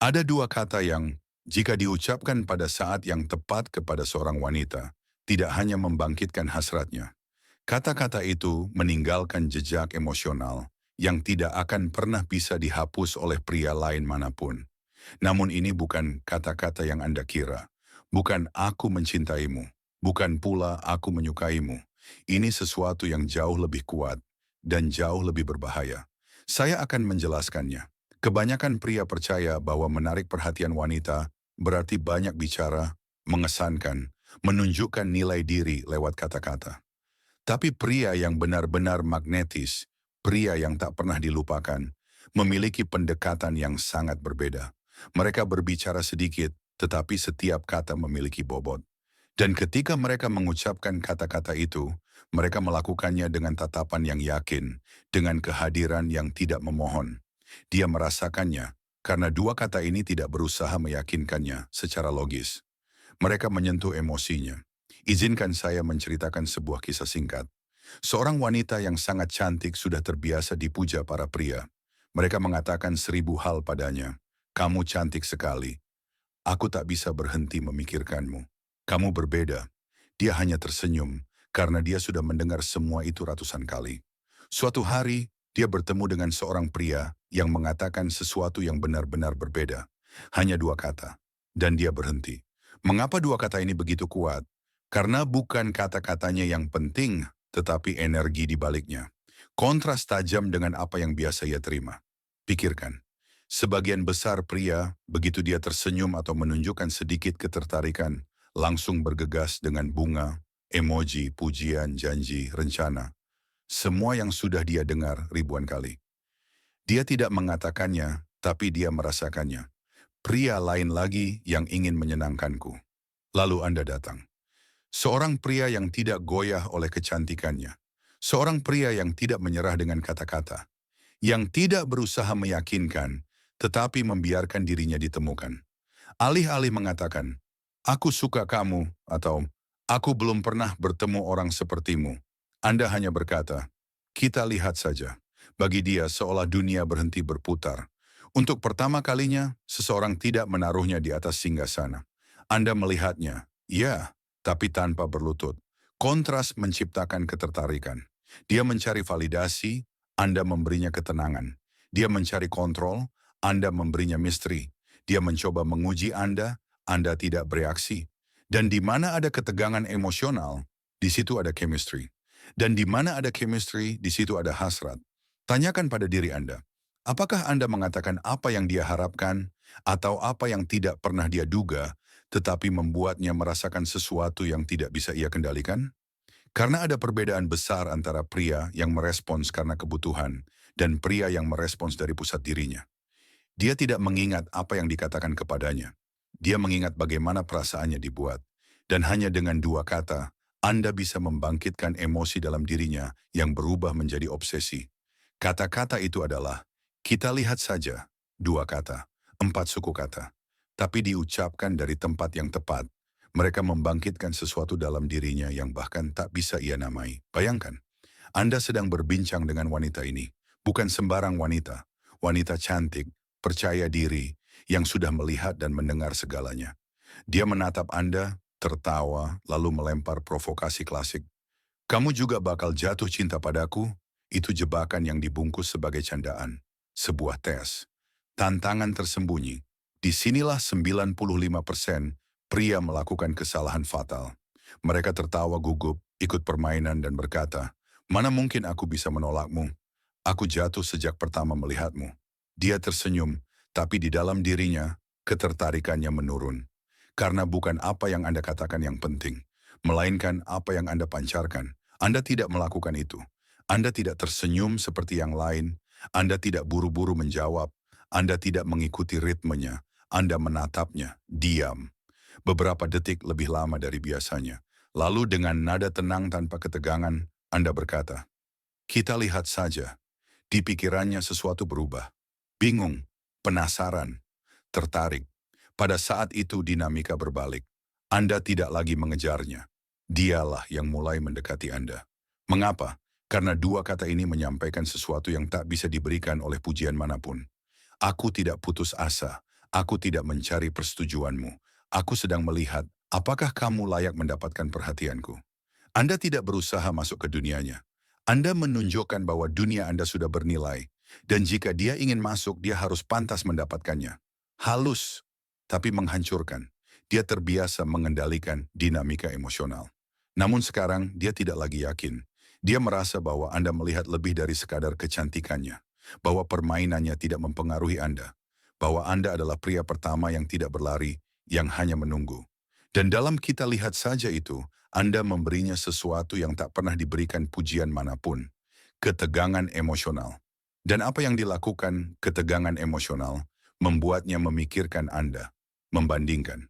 Ada dua kata yang, jika diucapkan pada saat yang tepat kepada seorang wanita, tidak hanya membangkitkan hasratnya. Kata-kata itu meninggalkan jejak emosional yang tidak akan pernah bisa dihapus oleh pria lain manapun. Namun ini bukan kata-kata yang Anda kira. Bukan aku mencintaimu. Bukan pula aku menyukaimu. Ini sesuatu yang jauh lebih kuat dan jauh lebih berbahaya. Saya akan menjelaskannya. Kebanyakan pria percaya bahwa menarik perhatian wanita berarti banyak bicara, mengesankan, menunjukkan nilai diri lewat kata-kata. Tapi pria yang benar-benar magnetis, pria yang tak pernah dilupakan, memiliki pendekatan yang sangat berbeda. Mereka berbicara sedikit, tetapi setiap kata memiliki bobot. Dan ketika mereka mengucapkan kata-kata itu, mereka melakukannya dengan tatapan yang yakin, dengan kehadiran yang tidak memohon. Dia merasakannya, karena dua kata ini tidak berusaha meyakinkannya secara logis. Mereka menyentuh emosinya. Izinkan saya menceritakan sebuah kisah singkat. Seorang wanita yang sangat cantik sudah terbiasa dipuja para pria. Mereka mengatakan 1000 hal padanya. Kamu cantik sekali. Aku tak bisa berhenti memikirkanmu. Kamu berbeda. Dia hanya tersenyum karena dia sudah mendengar semua itu ratusan kali. Suatu hari, dia bertemu dengan seorang pria yang mengatakan sesuatu yang benar-benar berbeda. Hanya dua kata. Dan dia berhenti. Mengapa dua kata ini begitu kuat? Karena bukan kata-katanya yang penting, tetapi energi di baliknya. Kontras tajam dengan apa yang biasa ia terima. Pikirkan. Sebagian besar pria, begitu dia tersenyum atau menunjukkan sedikit ketertarikan, langsung bergegas dengan bunga, emoji, pujian, janji, rencana. Semua yang sudah dia dengar ribuan kali. Dia tidak mengatakannya, tapi dia merasakannya. Pria lain lagi yang ingin menyenangkanku. Lalu Anda datang. Seorang pria yang tidak goyah oleh kecantikannya. Seorang pria yang tidak menyerah dengan kata-kata. Yang tidak berusaha meyakinkan, tetapi membiarkan dirinya ditemukan. Alih-alih mengatakan, aku suka kamu, atau aku belum pernah bertemu orang sepertimu. Anda hanya berkata, kita lihat saja. Bagi dia seolah dunia berhenti berputar. Untuk pertama kalinya, seseorang tidak menaruhnya di atas singgasana. Anda melihatnya, ya, tapi tanpa berlutut. Kontras menciptakan ketertarikan. Dia mencari validasi, Anda memberinya ketenangan. Dia mencari kontrol, Anda memberinya misteri. Dia mencoba menguji Anda tidak bereaksi. Dan di mana ada ketegangan emosional, di situ ada chemistry. Dan di mana ada chemistry, di situ ada hasrat. Tanyakan pada diri Anda, apakah Anda mengatakan apa yang dia harapkan, atau apa yang tidak pernah dia duga, tetapi membuatnya merasakan sesuatu yang tidak bisa ia kendalikan? Karena ada perbedaan besar antara pria yang merespons karena kebutuhan dan pria yang merespons dari pusat dirinya. Dia tidak mengingat apa yang dikatakan kepadanya. Dia mengingat bagaimana perasaannya dibuat. Dan hanya dengan dua kata, Anda bisa membangkitkan emosi dalam dirinya yang berubah menjadi obsesi. Kata-kata itu adalah, kita lihat saja, dua kata, 4 suku kata. Tapi diucapkan dari tempat yang tepat. Mereka membangkitkan sesuatu dalam dirinya yang bahkan tak bisa ia namai. Bayangkan, Anda sedang berbincang dengan wanita ini. Bukan sembarang wanita. Wanita cantik, percaya diri, yang sudah melihat dan mendengar segalanya. Dia menatap Anda, tertawa, lalu melempar provokasi klasik. Kamu juga bakal jatuh cinta padaku? Itu jebakan yang dibungkus sebagai candaan. Sebuah tes. Tantangan tersembunyi. Disinilah 95% pria melakukan kesalahan fatal. Mereka tertawa gugup, ikut permainan dan berkata, mana mungkin aku bisa menolakmu? Aku jatuh sejak pertama melihatmu. Dia tersenyum, tapi di dalam dirinya, ketertarikannya menurun. Karena bukan apa yang Anda katakan yang penting, melainkan apa yang Anda pancarkan. Anda tidak melakukan itu. Anda tidak tersenyum seperti yang lain. Anda tidak buru-buru menjawab. Anda tidak mengikuti ritmenya. Anda menatapnya, diam. Beberapa detik lebih lama dari biasanya. Lalu dengan nada tenang tanpa ketegangan, Anda berkata, kita lihat saja. Di pikirannya sesuatu berubah. Bingung, penasaran, tertarik. Pada saat itu dinamika berbalik. Anda tidak lagi mengejarnya. Dialah yang mulai mendekati Anda. Mengapa? Karena dua kata ini menyampaikan sesuatu yang tak bisa diberikan oleh pujian manapun. Aku tidak putus asa. Aku tidak mencari persetujuanmu. Aku sedang melihat apakah kamu layak mendapatkan perhatianku. Anda tidak berusaha masuk ke dunianya. Anda menunjukkan bahwa dunia Anda sudah bernilai. Dan jika dia ingin masuk, dia harus pantas mendapatkannya. Halus, tapi menghancurkan. Dia terbiasa mengendalikan dinamika emosional. Namun sekarang dia tidak lagi yakin. Dia merasa bahwa Anda melihat lebih dari sekadar kecantikannya. Bahwa permainannya tidak mempengaruhi Anda. Bahwa Anda adalah pria pertama yang tidak berlari, yang hanya menunggu. Dan dalam kita lihat saja itu, Anda memberinya sesuatu yang tak pernah diberikan pujian manapun. Ketegangan emosional. Dan apa yang dilakukan ketegangan emosional membuatnya memikirkan Anda, membandingkan.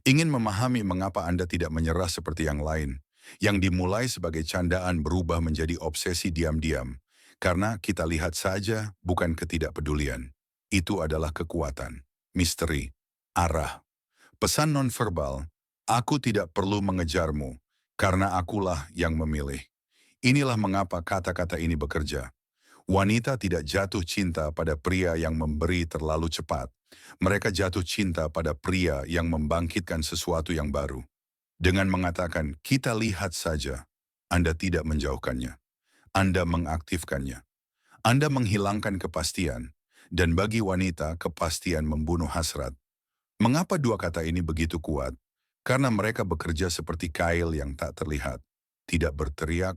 Ingin memahami mengapa Anda tidak menyerah seperti yang lain. Yang dimulai sebagai candaan berubah menjadi obsesi diam-diam. Karena kita lihat saja bukan ketidakpedulian. Itu adalah kekuatan, misteri, arah. Pesan nonverbal, aku tidak perlu mengejarmu, karena akulah yang memilih. Inilah mengapa kata-kata ini bekerja. Wanita tidak jatuh cinta pada pria yang memberi terlalu cepat. Mereka jatuh cinta pada pria yang membangkitkan sesuatu yang baru. Dengan mengatakan, kita lihat saja, Anda tidak menjauhkannya. Anda mengaktifkannya. Anda menghilangkan kepastian. Dan bagi wanita, kepastian membunuh hasrat. Mengapa dua kata ini begitu kuat? Karena mereka bekerja seperti kail yang tak terlihat. Tidak berteriak,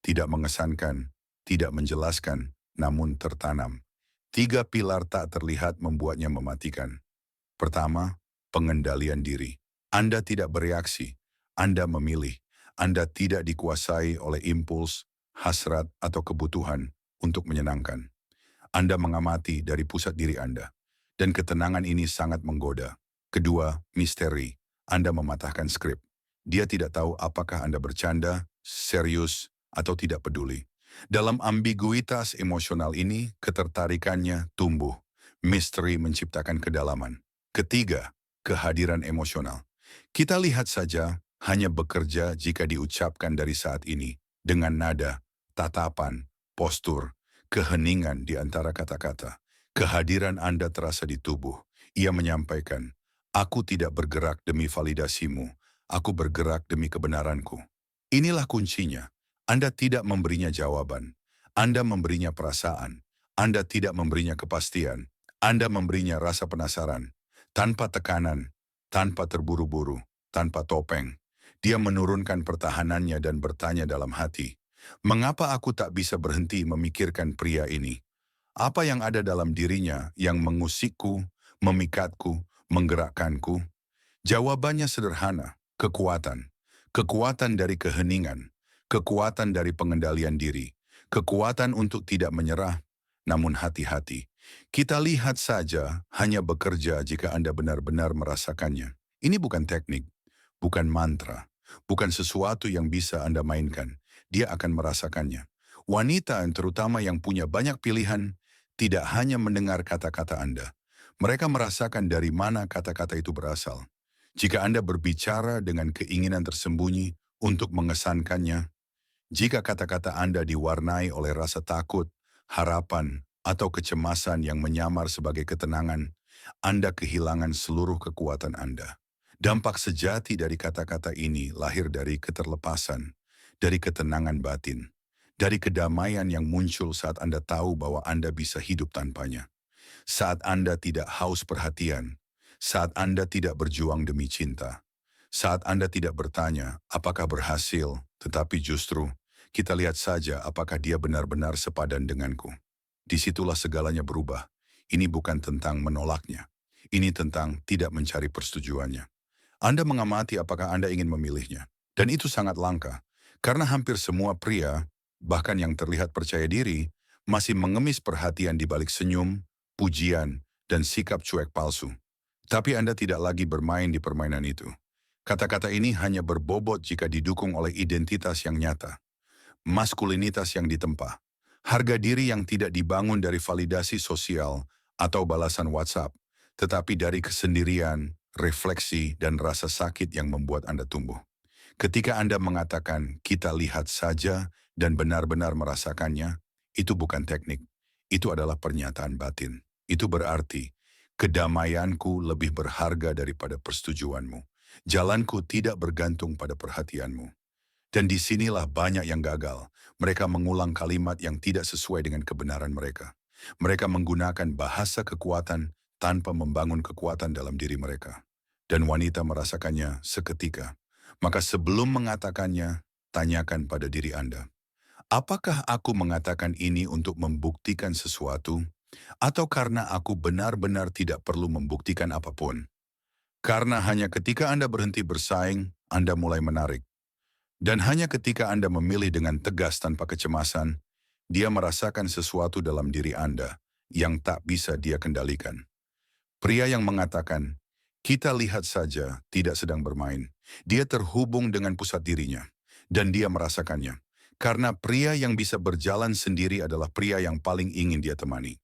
tidak mengesankan, tidak menjelaskan, namun tertanam. Tiga pilar tak terlihat membuatnya mematikan. Pertama, pengendalian diri. Anda tidak bereaksi, Anda memilih. Anda tidak dikuasai oleh impuls, hasrat, atau kebutuhan untuk menyenangkan. Anda mengamati dari pusat diri Anda. Dan ketenangan ini sangat menggoda. Kedua, misteri. Anda mematahkan skrip. Dia tidak tahu apakah Anda bercanda, serius, atau tidak peduli. Dalam ambiguitas emosional ini, ketertarikannya tumbuh. Misteri menciptakan kedalaman. Ketiga, kehadiran emosional. Kita lihat saja, hanya bekerja jika diucapkan dari saat ini, dengan nada, tatapan, postur, keheningan di antara kata-kata. Kehadiran Anda terasa di tubuh. Ia menyampaikan, aku tidak bergerak demi validasimu, aku bergerak demi kebenaranku. Inilah kuncinya. Anda tidak memberinya jawaban. Anda memberinya perasaan. Anda tidak memberinya kepastian. Anda memberinya rasa penasaran. Tanpa tekanan, tanpa terburu-buru, tanpa topeng. Dia menurunkan pertahanannya dan bertanya dalam hati, mengapa aku tak bisa berhenti memikirkan pria ini? Apa yang ada dalam dirinya yang mengusikku, memikatku, menggerakkanku? Jawabannya sederhana, kekuatan. Kekuatan dari keheningan, kekuatan dari pengendalian diri, kekuatan untuk tidak menyerah, namun hati-hati. Kita lihat saja hanya bekerja jika Anda benar-benar merasakannya. Ini bukan teknik, bukan mantra, bukan sesuatu yang bisa Anda mainkan. Dia akan merasakannya. Wanita, terutama yang punya banyak pilihan, tidak hanya mendengar kata-kata Anda. Mereka merasakan dari mana kata-kata itu berasal. Jika Anda berbicara dengan keinginan tersembunyi untuk mengesankannya, jika kata-kata Anda diwarnai oleh rasa takut, harapan, atau kecemasan yang menyamar sebagai ketenangan, Anda kehilangan seluruh kekuatan Anda. Dampak sejati dari kata-kata ini lahir dari keterlepasan, dari ketenangan batin, dari kedamaian yang muncul saat Anda tahu bahwa Anda bisa hidup tanpanya. Saat Anda tidak haus perhatian, saat Anda tidak berjuang demi cinta, saat Anda tidak bertanya apakah berhasil, tetapi justru kita lihat saja apakah dia benar-benar sepadan denganku. Disitulah segalanya berubah. Ini bukan tentang menolaknya. Ini tentang tidak mencari persetujuannya. Anda mengamati apakah Anda ingin memilihnya. Dan itu sangat langka. Karena hampir semua pria, bahkan yang terlihat percaya diri, masih mengemis perhatian di balik senyum, pujian, dan sikap cuek palsu. Tapi Anda tidak lagi bermain di permainan itu. Kata-kata ini hanya berbobot jika didukung oleh identitas yang nyata. Maskulinitas yang ditempa. Harga diri yang tidak dibangun dari validasi sosial atau balasan WhatsApp, tetapi dari kesendirian, refleksi, dan rasa sakit yang membuat Anda tumbuh. Ketika Anda mengatakan, kita lihat saja dan benar-benar merasakannya, itu bukan teknik. Itu adalah pernyataan batin. Itu berarti, Kedamaianku lebih berharga daripada persetujuanmu. Jalanku tidak bergantung pada perhatianmu. Dan disinilah banyak yang gagal. Mereka mengulang kalimat yang tidak sesuai dengan kebenaran mereka. Mereka menggunakan bahasa kekuatan tanpa membangun kekuatan dalam diri mereka. Dan wanita merasakannya seketika. Maka sebelum mengatakannya, tanyakan pada diri Anda. Apakah aku mengatakan ini untuk membuktikan sesuatu? Atau karena aku benar-benar tidak perlu membuktikan apapun? Karena hanya ketika Anda berhenti bersaing, Anda mulai menarik. Dan hanya ketika Anda memilih dengan tegas tanpa kecemasan, dia merasakan sesuatu dalam diri Anda yang tak bisa dia kendalikan. Pria yang mengatakan, kita lihat saja tidak sedang bermain. Dia terhubung dengan pusat dirinya. Dan dia merasakannya. Karena pria yang bisa berjalan sendiri adalah pria yang paling ingin dia temani.